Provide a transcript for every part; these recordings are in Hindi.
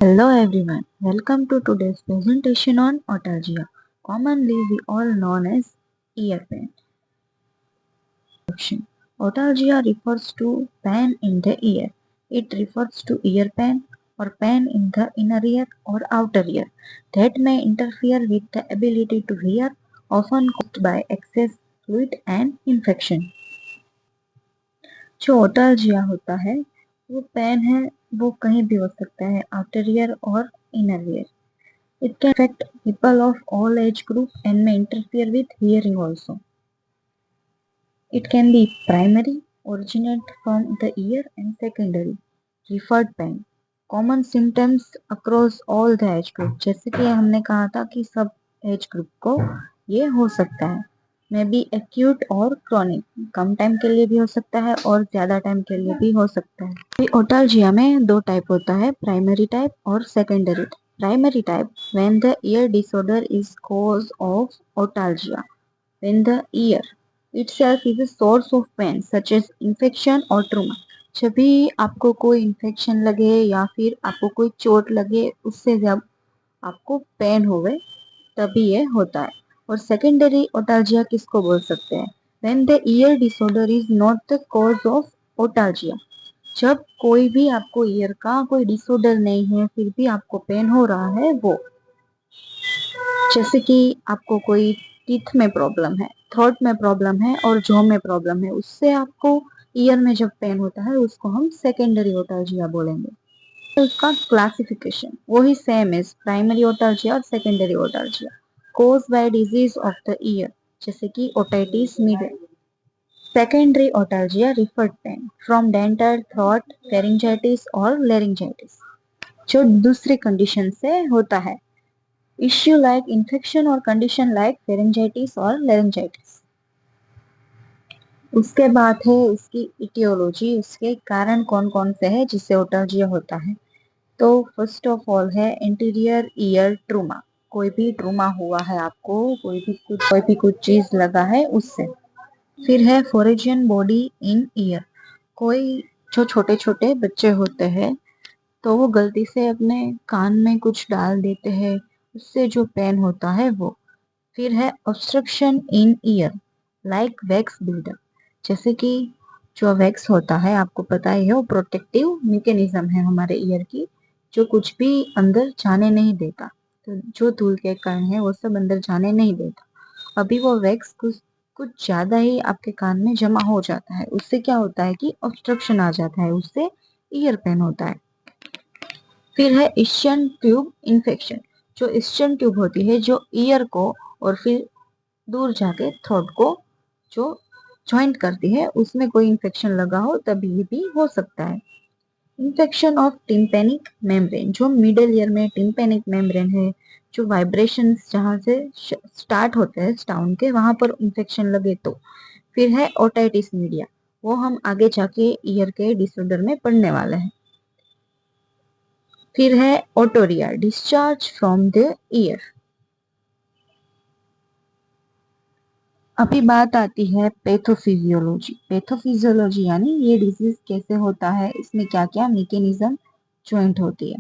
Hello everyone, welcome to today's presentation on otalgia, commonly we all known as ear pain. Otalgia refers to pain in the ear. It refers to ear pain or pain in the inner ear or outer ear that may interfere with the ability to hear, often caused by excess fluid and infection. जो ओटालजिया होता है वो पेन है, वो कहीं भी हो सकता है, आउटर ईयर और inner ear. It can affect people of all age group and may interfere with hearing also. It can be primary, originate from the ear, and secondary, referred pain. Common symptoms across all the age group. जैसे कि हमने कहा था कि सब एज ग्रुप को ये हो सकता है. मे बी एक्यूट और क्रॉनिक, कम टाइम के लिए भी हो सकता है और ज्यादा टाइम के लिए भी हो सकता है. ओटालजिया में दो टाइप होता है, प्राइमरी टाइप और secondary type. Primary type, when the ear disorder is cause of otalgia, when the ear itself is a source of pain such as infection or trauma. जब भी आपको कोई इन्फेक्शन लगे या फिर आपको कोई चोट लगे, उससे जब आपको पेन होवे तभी ये होता है. और सेकेंडरी ओटालजिया किसको बोल सकते हैं? When the ear disorder is not the cause of otalgia. जब कोई भी आपको ईयर का कोई डिसऑर्डर नहीं है फिर भी आपको पेन हो रहा है वो. जैसे कि आपको कोई टीथ में प्रॉब्लम है, थ्रोट में प्रॉब्लम है और जॉ में प्रॉब्लम है, उससे आपको ईयर में जब पेन होता है उसको हम सेकेंडरी ओटालजिया बोलेंगे. तो इसका क्लासिफिकेशन वही सेम है, प्राइमरी ओटालजिया और secondary otalgia. Cause by disease of the ear, जैसे कि otitis media. Secondary otalgia referred pain from dental, throat, pharyngitis और laryngitis, जो दूसरी कंडीशन से होता है. इश्यू लाइक इन्फेक्शन और कंडीशन लाइक pharyngitis और laryngitis. उसके बाद है उसकी इटियोलॉजी, उसके कारण कौन कौन से हैं जिससे ओटालजिया होता है. तो फर्स्ट ऑफ ऑल है इंटीरियर ईयर ट्रूमा. कोई भी ट्रूमा हुआ है आपको, कोई भी कुछ चीज लगा है उससे. फिर है फोरेजियन बॉडी इन ईयर. कोई जो छोटे छोटे बच्चे होते हैं तो वो गलती से अपने कान में कुछ डाल देते हैं, उससे जो पेन होता है वो. फिर है obstruction in ear like wax buildup. जैसे कि जो वैक्स होता है आपको पता ही है, वो प्रोटेक्टिव मैकेनिज्म है हमारे ईयर की, जो कुछ भी अंदर जाने नहीं देता. तो जो धूल के कण है वो सब अंदर जाने नहीं देता. अभी वो वैक्स कुछ कुछ ज्यादा ही आपके कान में जमा हो जाता है, उससे क्या होता है कि ऑब्स्ट्रक्शन आ जाता है, उससे ईयर पेन होता है. फिर है इस्चियन ट्यूब इन्फेक्शन. जो इस्चियन ट्यूब होती है जो ईयर को और फिर दूर जाके थ्रोट को जो ज्वाइंट करती है, उसमें कोई इन्फेक्शन लगा हो तभी भी हो सकता है. Infection of tympanic membrane. जो मिडल ईयर में टिम्पेनिक मेम्ब्रेन है, जो वाइब्रेशंस जहाँ से स्टार्ट होते हैं साउंड के, वहां पर इन्फेक्शन लगे तो. फिर है ओटाइटिस मीडिया, वो हम आगे जाके ईयर के डिसऑर्डर में पढ़ने वाले हैं. फिर है otorrhoea, discharge from the year. अभी बात आती है पैथोफिजियोलॉजी. पैथोफिजियोलॉजी यानी ये डिजीज कैसे होता है, इसमें क्या क्या मैकेनिज्म ज्वाइंट होती है.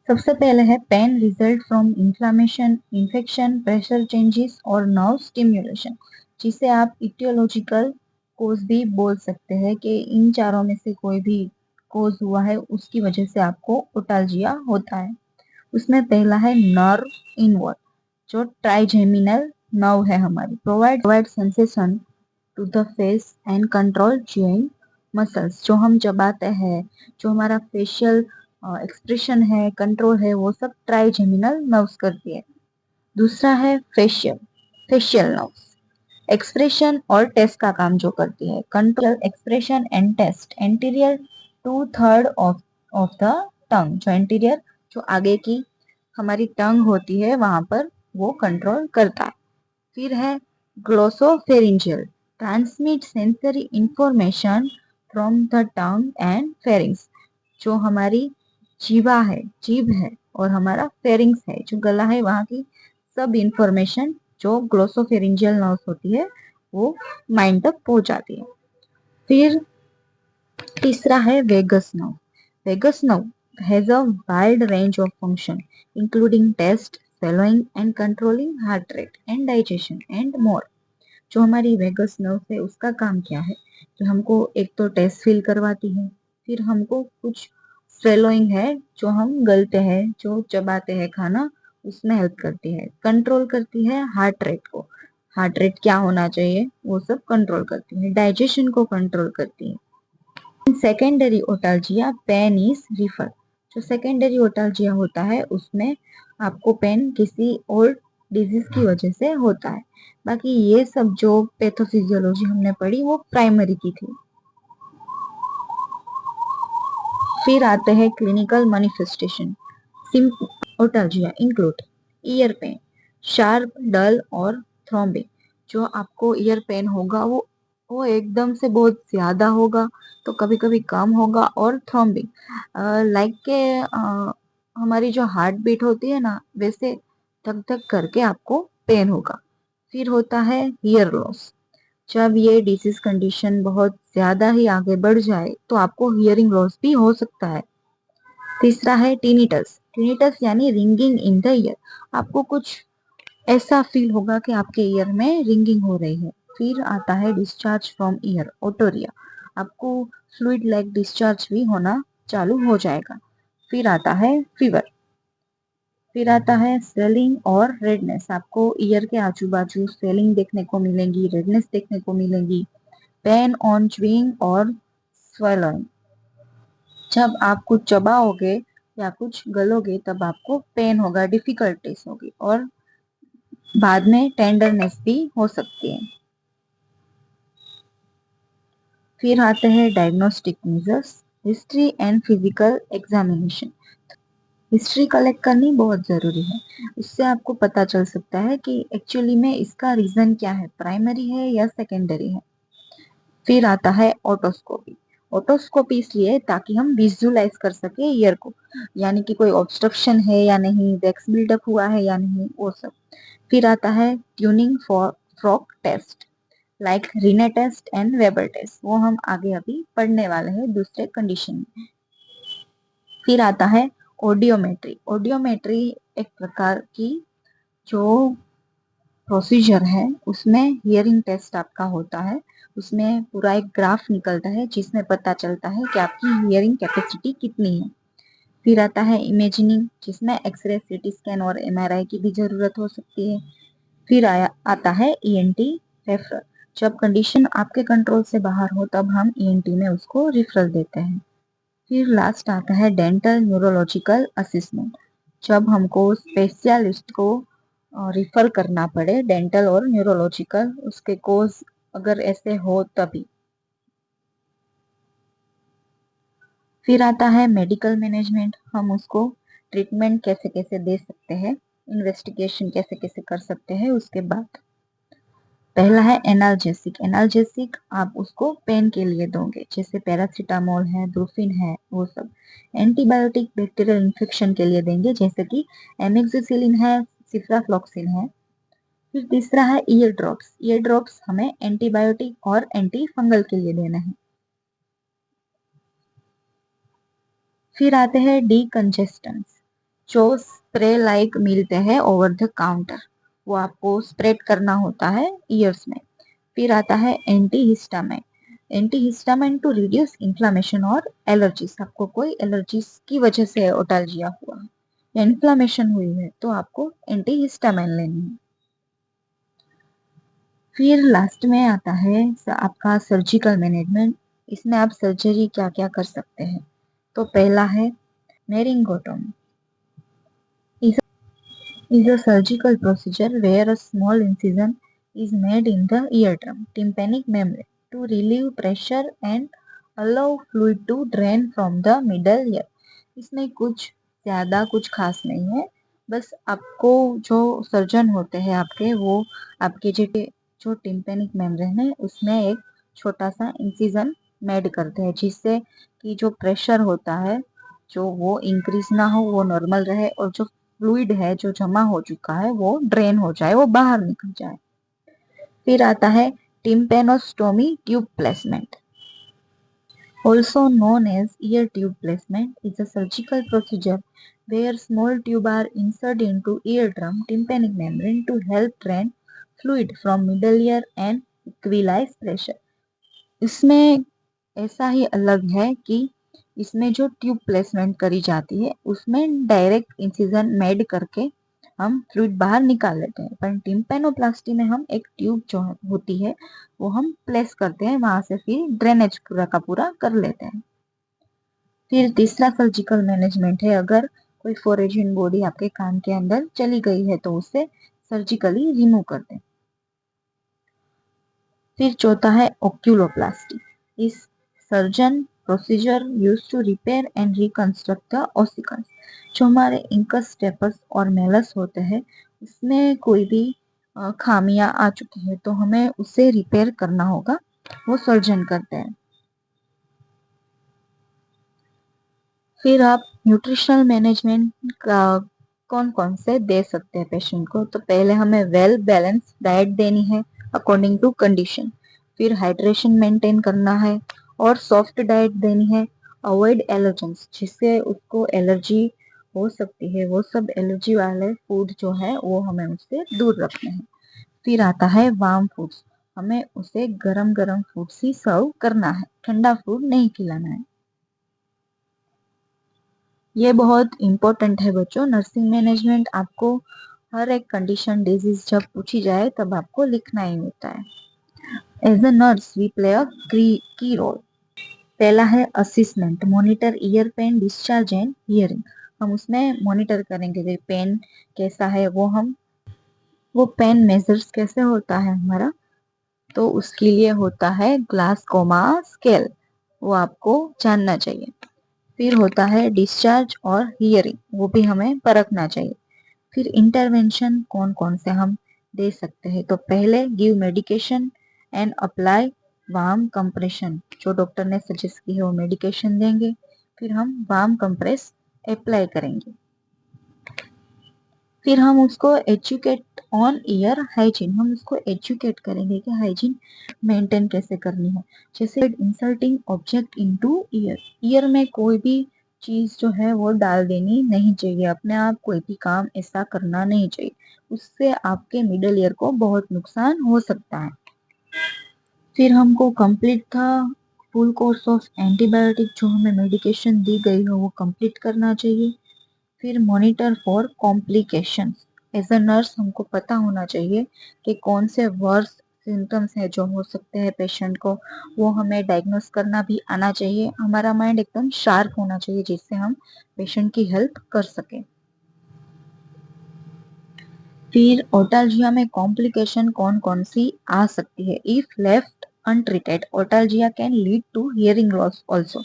सबसे पहले है pain result from inflammation, infection, pressure changes और नर्व स्टिम्युलेशन, जिसे आप इटियोलॉजिकल कोज भी बोल सकते हैं कि इन चारों में से कोई भी कोज हुआ है उसकी वजह से आपको ओटालजिया होता है. उसमें पहला है नर्व इनवर्ट. जो ट्राइजेमिनल नर्व है हमारी, provide sensation to the face and control chewing muscles. जो हम चबाते हैं, जो हमारा फेशियल एक्सप्रेशन है, कंट्रोल है, वो सब ट्राइजेमिनल नर्व्स करती है. दूसरा है फेशियल फेशियल नर्व्स, एक्सप्रेशन और टेस्ट का काम जो करती है. Control expression and taste anterior 2/3 of the tongue. जो एंटीरियर जो आगे की हमारी टंग होती है वहां पर वो कंट्रोल करता है. फिर है glossopharyngeal, transmit sensory information from the tongue and pharynx. जो हमारी जीभ है और हमारा फेरिंग्स है जो गला है, वहां की सब इंफॉर्मेशन जो ग्लोसोफेरिंजियल नर्व्स होती है वो माइंड तक पहुंचाती है. फिर तीसरा है vagus nerve. Vagus nerve has a wide range of function, including test, swallowing and controlling heart rate and digestion and more. जो हमारी वेगस नर्व है उसका काम क्या है कि हमको एक तो टेस्ट फील करवाती है, फिर हमको कुछ स्वेलोइंग है जो हम गलते हैं, जो चबाते हैं खाना, उसमें हेल्प करती है, कंट्रोल करती है हार्ट रेट को, हार्ट रेट क्या होना चाहिए वो सब कंट्रोल करती है, डाइजेशन को कंट्रोल करती है। Secondary otalgia pain is refer. जो सेकेंडरी ओटालजिया होता है उसमें आपको पेन किसी और डिजीज की वजह से होता है। बाकी ये सब जो पैथोफिजियोलॉजी हमने पढ़ी वो प्राइमरी की थी। फिर आते हैं clinical manifestation. Otalgia include ear pain, sharp, dull और थ्रोम्बिक। जो आपको ईयर पेन होगा वो एकदम से बहुत ज्यादा होगा, तो कभी कभी कम होगा, और थ्रोम्बिक लाइक के हमारी जो हार्ट बीट होती है ना वैसे धक धक करके आपको पेन होगा। फिर होता है हियर लॉस। जब ये डिसीज कंडीशन बहुत ज्यादा ही आगे बढ़ जाए तो आपको हियरिंग लॉस भी हो सकता है। तीसरा है टिनिटस। टिनिटस यानी रिंगिंग इन द ईयर। आपको कुछ ऐसा फील होगा कि आपके ईयर में रिंगिंग हो रही है। फिर आता है डिस्चार्ज फ्रॉम ईयर, ओटोरिया। आपको फ्लूइड लाइक डिस्चार्ज भी होना चालू हो जाएगा। फिर आता है फीवर। फिर आता है स्वेलिंग और रेडनेस। आपको ईयर के आजू बाजू स्वेलिंग देखने को मिलेगी, रेडनेस देखने को मिलेगी। पेन ऑन च्यूइंग और स्वेलिंग। जब आप कुछ चबाओगे या कुछ गलोगे तब आपको पेन होगा, डिफिकल्टीज होगी, और बाद में टेंडरनेस भी हो सकती है। फिर आते हैं diagnostic measures, history and physical examination. History collect करनी बहुत जरूरी है, उससे आपको पता चल सकता है कि एक्चुअली में इसका रीजन क्या है, प्राइमरी है या सेकेंडरी है। फिर आता है ओटोस्कोपी। ओटोस्कोपी इसलिए ताकि हम विजुअलाइज कर सके ईयर को, यानी कि कोई ऑब्स्ट्रक्शन है या नहीं, वैक्स बिल्डअप हुआ है या नहीं, वो सब। फिर आता है tuning for fork test like Rinne test and Weber test, वो हम आगे अभी पढ़ने वाले हैं दूसरे कंडीशन में। फिर आता है ऑडियोमेट्री। ऑडियोमेट्री एक प्रकार की जो प्रोसीजर है उसमें हियरिंग टेस्ट आपका होता है। उसमें पूरा एक ग्राफ निकलता है जिसमें पता चलता है कि आपकी हियरिंग कैपेसिटी कितनी है। फिर आता है इमेजिनिंग, जिसमें एक्सरे, सीटी स्कैन और एमआरआई की भी जरूरत हो सकती है। फिर आता है ईएनटी रेफरल। जब कंडीशन आपके कंट्रोल से बाहर हो तब हम ईएनटी में उसको रिफरल देते हैं। फिर लास्ट आता है डेंटल न्यूरोलॉजिकल असेसमेंट। जब हमको स्पेशलिस्ट को रिफर करना पड़े, डेंटल और न्यूरोलॉजिकल, उसके कोर्स अगर ऐसे हो तभी। फिर आता है मेडिकल मैनेजमेंट। हम उसको ट्रीटमेंट कैसे कैसे दे सकते हैं, इन्वेस्टिगेशन कैसे कैसे कर सकते हैं उसके बाद। पहला है एनाल्जेसिक। एनाल्जेसिक आप उसको पेन के लिए दोगे, जैसे पैरासीटामोल है, ब्रूफिन है, वो सब। एंटीबायोटिक बैक्टीरियल इन्फेक्शन के लिए देंगे, जैसे कि एमिक्सिसिलिन है, सिफ्राफ्लॉक्सिन है। फिर तीसरा है ईयर ड्रॉप्स। ईयर ड्रॉप्स हमें एंटीबायोटिक और एंटी फंगल के लिए देना है। फिर आते हैं डीकंजेस्टेंस, जो स्प्रे लाइक मिलते हैं ओवर द काउंटर, वो आपको स्प्रेड करना होता है ईयर्स में। फिर आता है anti histamine. Anti histamine to reduce inflammation और एलर्जीज। आपको कोई एलर्जीज की वजह से ओटालजिया हुआ है या इन्फ्लामेशन हुई है तो आपको एंटी हिस्टामाइन लेनी है। फिर लास्ट में आता है आपका सर्जिकल मैनेजमेंट। इसमें आप सर्जरी क्या क्या कर सकते हैं। तो पहला है मेरिंगोटोमी, is a surgical procedure where a small incision is made in the eardrum tympanic membrane to relieve pressure and allow fluid to drain from the middle ear। इसमें कुछ ज्यादा कुछ खास नहीं है, बस आपको जो सर्जन होते हैं आपके, वो आपके जो टिम्पेनिक मेम्ब्रेन है उसमें एक छोटा सा इंसिजन मेड करते हैं, जिससे कि जो प्रेशर होता है जो वो इंक्रीज ना हो, वो नॉर्मल रहे, और जो फ्लूइड है जो जमा हो चुका है वो ड्रेन हो जाए, वो बाहर निकल जाए। फिर आता है tympanostomy tube placement. Also known as ear tube placement, is a surgical procedure where small tube are inserted into eardrum tympanic membrane to help drain fluid from middle ear and equalize pressure. इसमें ऐसा ही अलग है कि इसमें जो ट्यूब प्लेसमेंट करी जाती है उसमें डायरेक्ट इंसिजन मेड करके हम फ्लूइड बाहर निकाल लेते हैं, पर टिम्पेनोप्लास्टी में हम एक ट्यूब जो होती है वो हम प्लेस करते हैं, वहां से फिर ड्रेनेज पूरा का पूरा कर लेते हैं। फिर तीसरा सर्जिकल मैनेजमेंट है, अगर कोई फोरेजिन बॉडी आपके कान के अंदर चली गई है तो उसे सर्जिकली रिमूव कर दें। फिर चौथा है oculoplasty. Is surgeon procedure use to repair and reconstruct the ossicles. जो हमारे इंकस स्टेपस और मेलस होते हैं उसमें कोई भी खामियां आ चुकी है तो हमें उसे रिपेयर करना होगा, वो सर्जन करते हैं। फिर आप न्यूट्रिशनल मैनेजमेंट का कौन कौन से दे सकते हैं पेशेंट को, तो पहले हमें वेल बैलेंस डाइट देनी है अकॉर्डिंग टू कंडीशन। फिर हाइड्रेशन मेंटेन करना है और सॉफ्ट डाइट देनी है। अवॉइड एलर्जेंस, जिससे उसको एलर्जी हो सकती है, वो सब एलर्जी वाले फूड जो है वो हमें उससे दूर रखने हैं। फिर आता है वार्म फूड्स, हमें उसे गरम गरम फूड ही सर्व करना है, ठंडा फूड नहीं खिलाना है। ये बहुत इम्पोर्टेंट है बच्चों। नर्सिंग मैनेजमेंट आपको हर एक कंडीशन डिजीज जब पूछी जाए तब आपको लिखना ही होता है। As a nurse we play a key role. पहला है assessment, monitor ear pain discharge and hearing. हम उसमें मॉनिटर करेंगे कि पेन कैसा है, वो पेन मेजर्स कैसे होता है हमारा, तो उसके लिए होता है ग्लास कोमा स्केल, वो आपको जानना चाहिए। फिर होता है डिस्चार्ज और हियरिंग, वो भी हमें परखना चाहिए। फिर इंटरवेंशन कौन कौन से हम दे सकते हैं, तो पहले give medication and apply warm compression, जो डॉक्टर ने सजेस्ट की है वो मेडिकेशन देंगे, फिर हम वार्म कंप्रेस अप्लाई करेंगे। फिर हम उसको एजुकेट ऑन ईयर हाइजीन, हम उसको एजुकेट करेंगे कि हाइजीन मेंटेन कैसे करनी है। जैसे inserting object into year, year में कोई भी चीज जो है वो डाल देनी नहीं चाहिए, अपने आप कोई भी काम ऐसा करना नहीं चाहिए, उससे आपके मिडल ईयर को बहुत नुकसान हो सकता है। फिर हमको कंप्लीट था फुल कोर्स ऑफ एंटीबायोटिक, जो हमें मेडिकेशन दी गई हो वो कंप्लीट करना चाहिए। फिर monitor for complication, as a nurse हमको पता होना चाहिए कि कौन से वर्स सिम्टम्स है जो हो सकते हैं पेशेंट को, वो हमें डायग्नोस करना भी आना चाहिए। हमारा माइंड एकदम शार्प होना चाहिए जिससे हम पेशेंट की हेल्प कर सके। फिर ओटालजिया में कॉम्प्लिकेशन कौन कौन सी आ सकती है, if left untreated otalgia can lead to hearing loss also.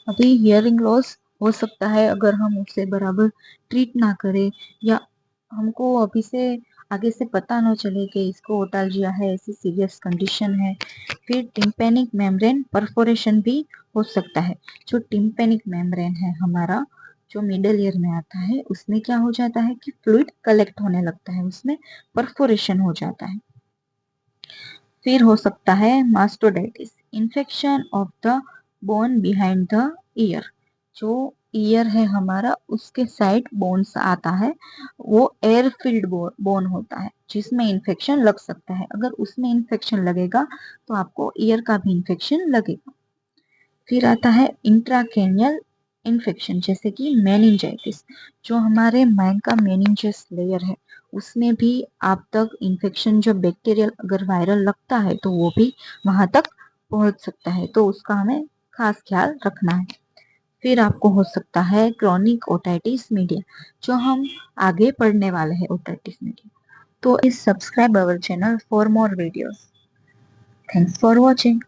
अभी हियरिंग लॉस हो सकता है अगर हम उसे बराबर ट्रीट ना करें, या हमको अभी से आगे से पता ना चले कि इसको ओटालजिया है, ऐसी सीरियस कंडीशन है। फिर टिम्पेनिक मेम्ब्रेन परफोरेशन भी हो सकता है। जो टिम्पेनिक मेम्ब्रेन है हमारा, जो मिडल ईयर में आता है, उसमें क्या हो जाता है कि फ्लूइड कलेक्ट होने लगता है, उसमें परफोरेशन हो जाता है। फिर हो सकता है mastoiditis, infection of the bone behind the ear. जो ईयर है हमारा उसके साइड बोन्स आता है, वो एयर फिल्ड बोन होता है जिसमें इन्फेक्शन लग सकता है। अगर उसमें इन्फेक्शन लगेगा तो आपको ईयर का भी इन्फेक्शन लगेगा। फिर आता है इंट्राक्रेनियल इन्फेक्शन, जैसे कि मेनिंजाइटिस। जो हमारे माइंड का मेनिंजस लेयर है उसमें भी आप तक इन्फेक्शन, जो बैक्टीरियल अगर वायरल लगता है तो वो भी वहां तक पहुंच सकता है, तो उसका हमें खास ख्याल रखना है। फिर आपको हो सकता है क्रॉनिक ओटाइटिस मीडिया, जो हम आगे पढ़ने वाले हैं ओटाइटिस मीडिया। तो इस subscribe our channel for more videos. Thanks for watching.